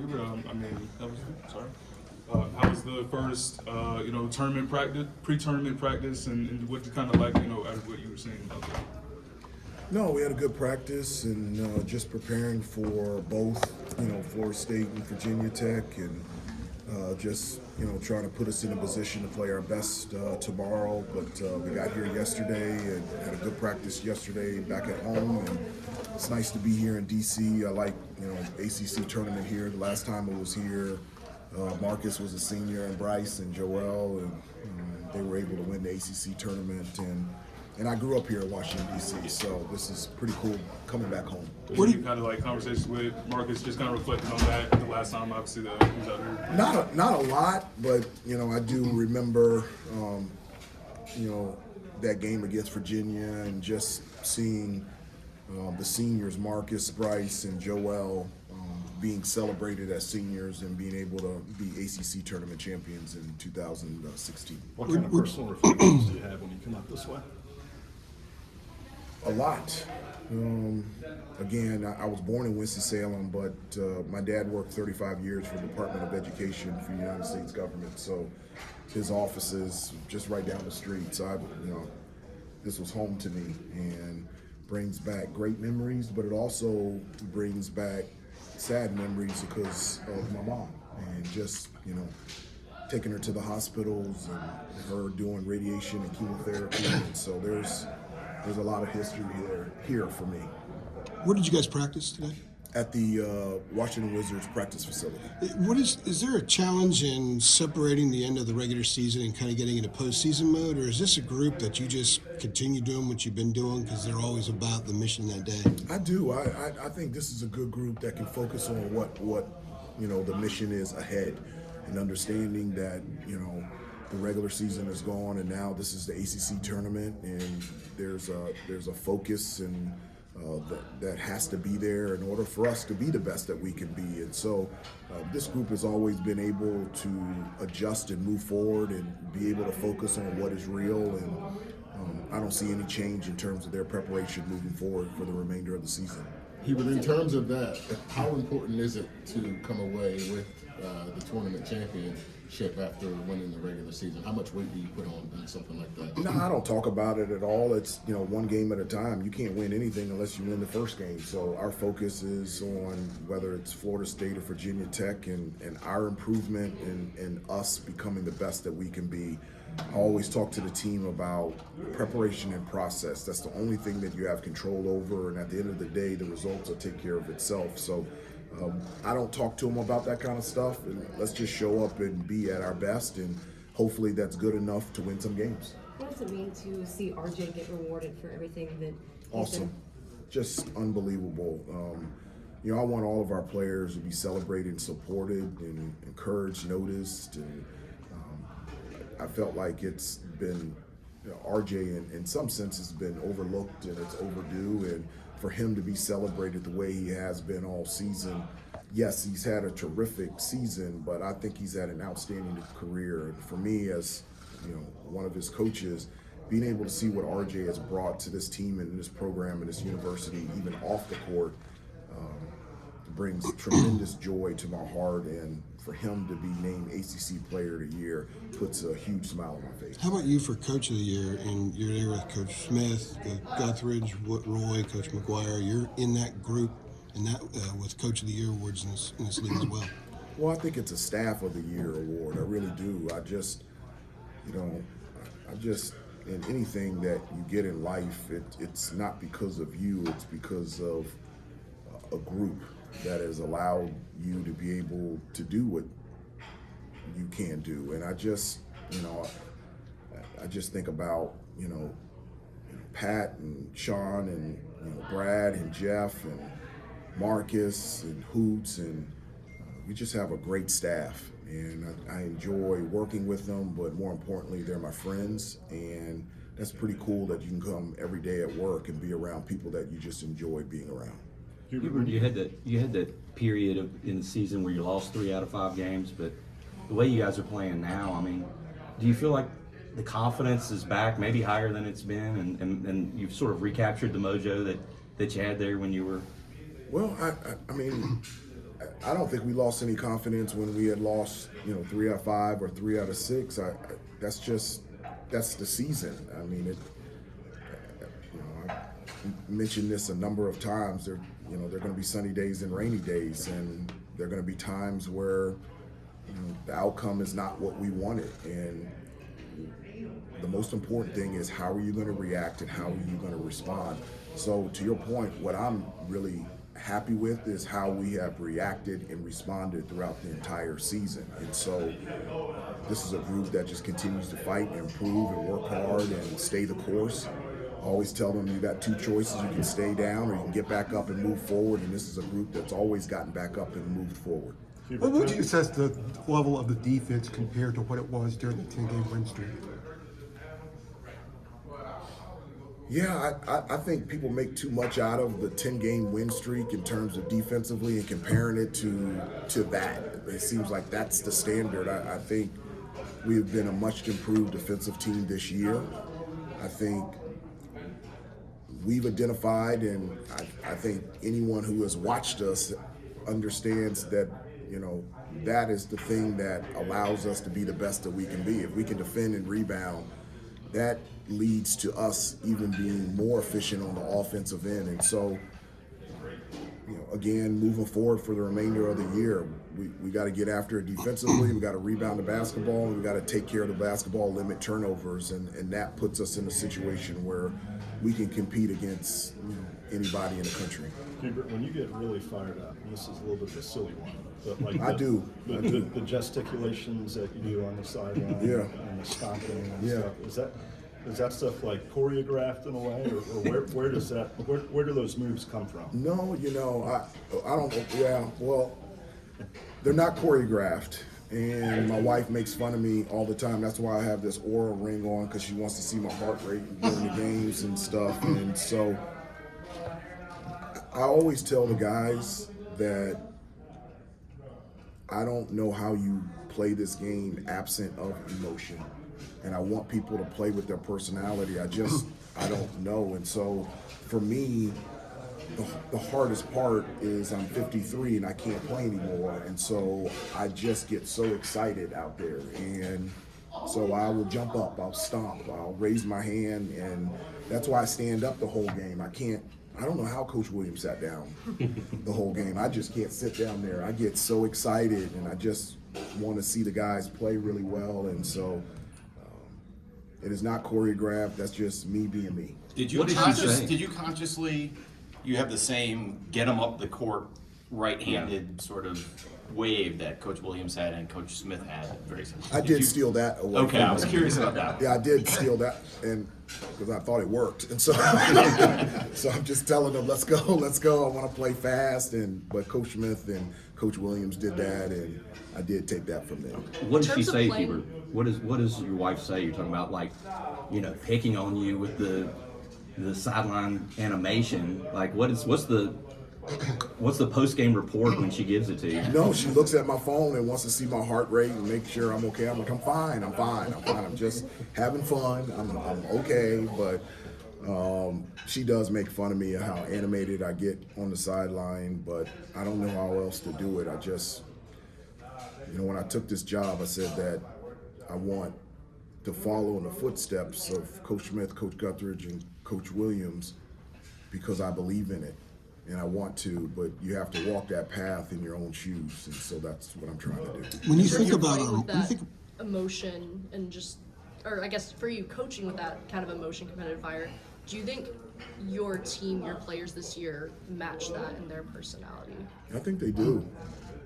Hubert, how was the first, tournament practice, pre-tournament practice, and what you kind of like, out of what you were saying about that? No, we had a good practice and just preparing for both, Florida State and Virginia Tech, and just trying to put us in a position to play our best tomorrow. But we got here yesterday and had a good practice yesterday back at home, and it's nice to be here in DC. I like ACC tournament here. The last time I was here, Marcus was a senior, and Bryce and Joel, and they were able to win the ACC tournament. And I grew up here in Washington, D.C., so this is pretty cool coming back home. What do you kind of like conversations with Marcus, just kind of reflecting on that the last time, obviously, that he was out here? Not a lot, but, I do remember, that game against Virginia and just seeing the seniors, Marcus, Bryce, and Joel, being celebrated as seniors and being able to be ACC tournament champions in 2016. What kind of personal reflections do you have when you come out this way? A lot. Again, I was born in Winston-Salem, but my dad worked 35 years for the Department of Education for the United States government. So his office is just right down the street. So this was home to me and brings back great memories, but it also brings back sad memories because of my mom and just, taking her to the hospitals and her doing radiation and chemotherapy. And so there's a lot of history here for me. Where did you guys practice today? At the Washington Wizards practice facility. Is there a challenge in separating the end of the regular season and kind of getting into postseason mode, or is this a group that you just continue doing what you've been doing because they're always about the mission that day? I do. I think this is a good group that can focus on what the mission is ahead, and understanding that the regular season is gone and now this is the ACC tournament, and there's a focus and that has to be there in order for us to be the best that we can be. And so this group has always been able to adjust and move forward and be able to focus on what is real, and I don't see any change in terms of their preparation moving forward for the remainder of the season. Hubert, in terms of that, how important is it to come away with the tournament championship after winning the regular season? How much weight do you put on something like that? No, I don't talk about it at all. It's one game at a time. You can't win anything unless you win the first game. So our focus is on whether it's Florida State or Virginia Tech and our improvement and us becoming the best that we can be. I always talk to the team about preparation and process. That's the only thing that you have control over, and at the end of the day, the results will take care of itself. So I don't talk to them about that kind of stuff, and let's just show up and be at our best, and hopefully that's good enough to win some games. What does it mean to see RJ get rewarded for everything that he's Awesome. done? Just unbelievable. I want all of our players to be celebrated and supported and encouraged, noticed, and I felt like it's been, RJ in some sense has been overlooked and it's overdue, and for him to be celebrated the way he has been all season. Yes, he's had a terrific season, but I think he's had an outstanding career. And for me, as one of his coaches, being able to see what RJ has brought to this team and this program and this university, even off the court, brings tremendous joy to my heart, and for him to be named ACC Player of the Year puts a huge smile on my face. How about you for Coach of the Year? And you're there with Coach Smith, Guthridge, Roy, Coach McGuire. You're in that group and that with Coach of the Year awards in this league as well. Well, I think it's a Staff of the Year award. I really do. I just in anything that you get in life, it's not because of you. It's because of a group that has allowed you to be able to do what you can do. And I just think about, Pat and Sean and Brad and Jeff and Marcus and Hoots, and we just have a great staff. And I enjoy working with them, but more importantly, they're my friends. And that's pretty cool that you can come every day at work and be around people that you just enjoy being around. Hubert, you had that period in the season where you lost 3 out of 5 games, but the way you guys are playing now, do you feel like the confidence is back, maybe higher than it's been, and you've sort of recaptured the mojo that you had there when you were? Well, I don't think we lost any confidence when we had lost, 3 out of 5 or 3 out of 6. That's the season. I mean, I mentioned this a number of times. There are going to be sunny days and rainy days, and there are going to be times where the outcome is not what we wanted. And the most important thing is, how are you going to react and how are you going to respond? So to your point, what I'm really happy with is how we have reacted and responded throughout the entire season. And so this is a group that just continues to fight and improve and work hard and stay the course. I always tell them, you got 2 choices: you can stay down or you can get back up and move forward. And this is a group that's always gotten back up and moved forward. What would you assess the level of the defense compared to what it was during the 10-game win streak? Yeah, I think people make too much out of the 10-game win streak in terms of defensively and comparing it to that. It seems like that's the standard. I think we've been a much improved defensive team this year. I think we've identified, and I think anyone who has watched us understands that, that is the thing that allows us to be the best that we can be. If we can defend and rebound, that leads to us even being more efficient on the offensive end. And so, again, moving forward for the remainder of the year, we got to get after it defensively. We got to rebound the basketball, and we got to take care of the basketball, limit turnovers, and that puts us in a situation where we can compete against anybody in the country. Hubert, when you get really fired up, and this is a little bit of a silly one, but like I do. The gesticulations that you do on the sideline, Yeah. and the stomping and Yeah. stuff, is that stuff like choreographed in a way, or where does that where do those moves come from? No, I don't. Yeah, well, they're not choreographed, and my wife makes fun of me all the time. That's why I have this Aura ring on, because she wants to see my heart rate during the games and stuff. And so I always tell the guys that I don't know how you play this game absent of emotion. And I want people to play with their personality. I don't know. And so for me, the hardest part is I'm 53 and I can't play anymore. And so I just get so excited out there. And so I will jump up, I'll stomp, I'll raise my hand. And that's why I stand up the whole game. I don't know how Coach Williams sat down the whole game. I just can't sit down there. I get so excited, and I just want to see the guys play really well. And so it is not choreographed. That's just me being me. Did you consciously, you have the same get them up the court right-handed sort of wave that Coach Williams had and Coach Smith had? Very similar. I did steal that away. Okay, from I was them. curious about that. Yeah, I did steal that, and because I thought it worked, and so so I'm just telling them, let's go. I want to play fast, but Coach Smith and Coach Williams did that, and I did take that from them. What does she terms of say, playing- Hubert? What does your wife say? You're talking about, like, picking on you with the sideline animation. Like, what's the post game report when she gives it to you? No, she looks at my phone and wants to see my heart rate and make sure I'm okay. I'm like, I'm fine. I'm just having fun. I'm okay, but she does make fun of me of how animated I get on the sideline, but I don't know how else to do it. I just, when I took this job, I said that I want to follow in the footsteps of Coach Smith, Coach Guthridge, and Coach Williams because I believe in it. And I want to, but you have to walk that path in your own shoes, and so that's what I'm trying to do. When you So think you're about playing with when you that think emotion and just, or I guess for you, coaching with that kind of emotion, competitive fire, do you think your team, your players this year match that in their personality? I think they do.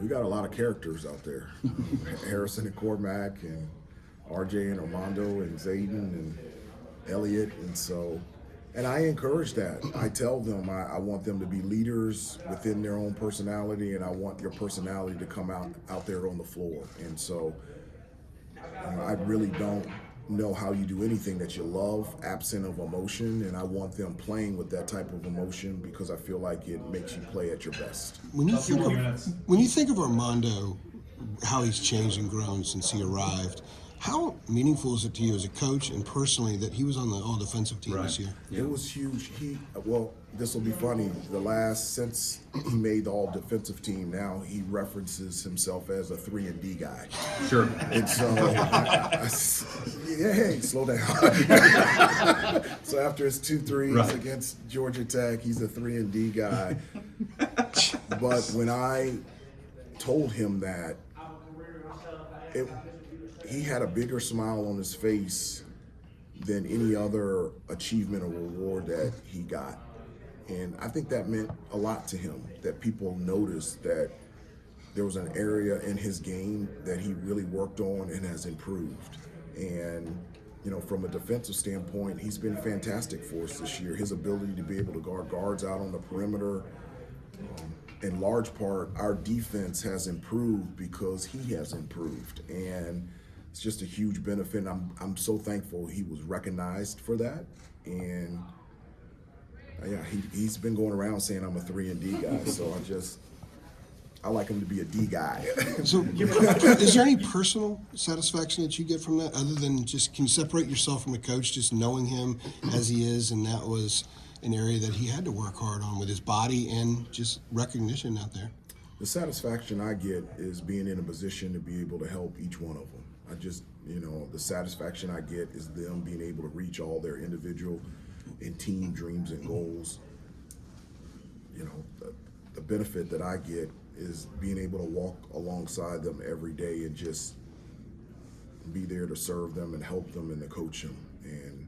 We got a lot of characters out there. Harrison and Cormac and RJ and Armando and Zayden and Elliott, and I encourage that. I tell them I want them to be leaders within their own personality, and I want your personality to come out there on the floor. And so I really don't know how you do anything that you love absent of emotion, and I want them playing with that type of emotion because I feel like it makes you play at your best. when you think of Armando, how he's changed and grown since he arrived, How meaningful is it to you as a coach and personally that he was on the all-defensive team this year? Yeah. It was huge. Well, this will be funny. Since he made the all-defensive team, now he references himself as a 3-and-D guy. Sure. And so, hey, slow down. So after his 2 threes Right. against Georgia Tech, he's a 3-and-D guy. But when I told him that, he had a bigger smile on his face than any other achievement or reward that he got. And I think that meant a lot to him, that people noticed that there was an area in his game that he really worked on and has improved. And, from a defensive standpoint, he's been fantastic for us this year. His ability to be able to guard guards out on the perimeter, in large part, our defense has improved because he has improved. And it's just a huge benefit. I'm so thankful he was recognized for that. And yeah, he's been going around saying I'm a 3-and-D guy. So I like him to be a D guy. So, is there any personal satisfaction that you get from that, other than just can you separate yourself from a coach, just knowing him as he is, and that was an area that he had to work hard on with his body and just recognition out there? The satisfaction I get is being in a position to be able to help each one of them. The satisfaction I get is them being able to reach all their individual and team dreams and goals. The benefit that I get is being able to walk alongside them every day and just be there to serve them and help them and to coach them. And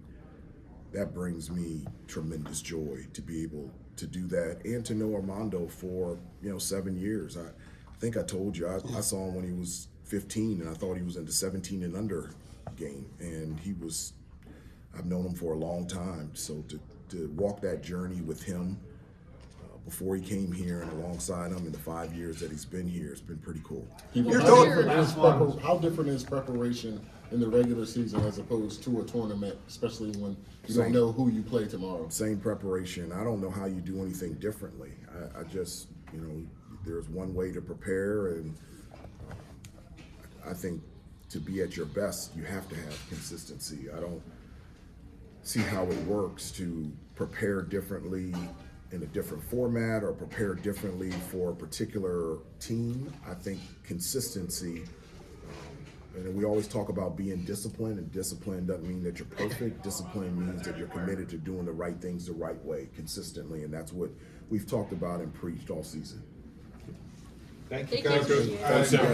that brings me tremendous joy to be able to do that and to know Armando for 7 years. I think I told you I saw him when he was 15 and I thought he was in the 17 and under game, and I've known him for a long time. So to walk that journey with him before he came here and alongside him in the 5 years that he's been here, it's been pretty cool. How different is preparation in the regular season as opposed to a tournament, especially when you don't know who you play tomorrow? Same preparation. I don't know how you do anything differently. I just, there's one way to prepare, and I think to be at your best, you have to have consistency. I don't see how it works to prepare differently in a different format or prepare differently for a particular team. I think consistency, and we always talk about being disciplined, and discipline doesn't mean that you're perfect. Discipline means that you're committed to doing the right things the right way, consistently, and that's what we've talked about and preached all season. Thank you. Thanks again.